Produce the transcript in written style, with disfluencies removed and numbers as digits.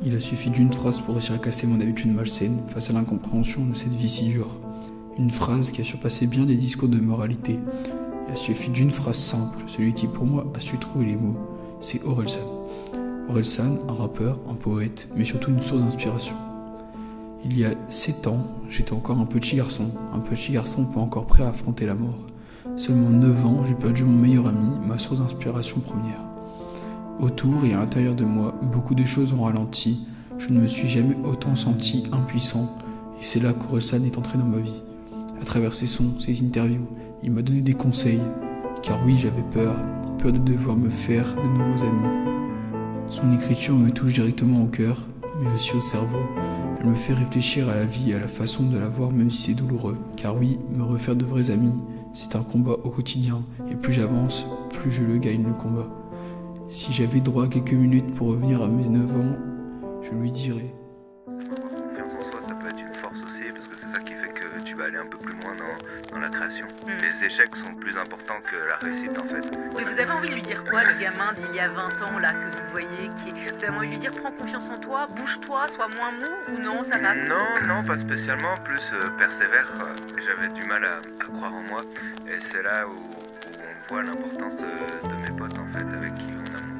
Il a suffi d'une phrase pour réussir à casser mon habitude malsaine face à l'incompréhension de cette vie si dure. Une phrase qui a surpassé bien les discours de moralité. Il a suffi d'une phrase simple, celui qui pour moi a su trouver les mots, c'est Orelsan. Orelsan, un rappeur, un poète, mais surtout une source d'inspiration. Il y a 7 ans, j'étais encore un petit garçon pas encore prêt à affronter la mort. Seulement 9 ans, j'ai perdu mon meilleur ami, ma source d'inspiration première. Autour et à l'intérieur de moi, beaucoup de choses ont ralenti. Je ne me suis jamais autant senti impuissant. Et c'est là qu'Orelsan est entré dans ma vie. À travers ses sons, ses interviews, il m'a donné des conseils. Car oui, j'avais peur de devoir me faire de nouveaux amis. Son écriture me touche directement au cœur, mais aussi au cerveau. Elle me fait réfléchir à la vie et à la façon de la voir même si c'est douloureux. Car oui, me refaire de vrais amis, c'est un combat au quotidien. Et plus j'avance, plus je le gagne le combat. Si j'avais droit à quelques minutes pour revenir à mes 9 ans, je lui dirais. Confiance en soi, ça peut être une force aussi, parce que c'est ça qui fait que tu vas aller un peu plus loin dans la création. Les échecs sont plus importants que la réussite en fait. Mais vous avez envie de lui dire quoi, le gamin d'il y a 20 ans là que vous voyez Vous avez envie de lui dire prends confiance en toi, bouge-toi, sois moins mou ou non, ça va? Non, pas spécialement, plus persévère. J'avais du mal à croire en moi, et c'est là où on voit l'importance de mes potes en fait, avec qui on a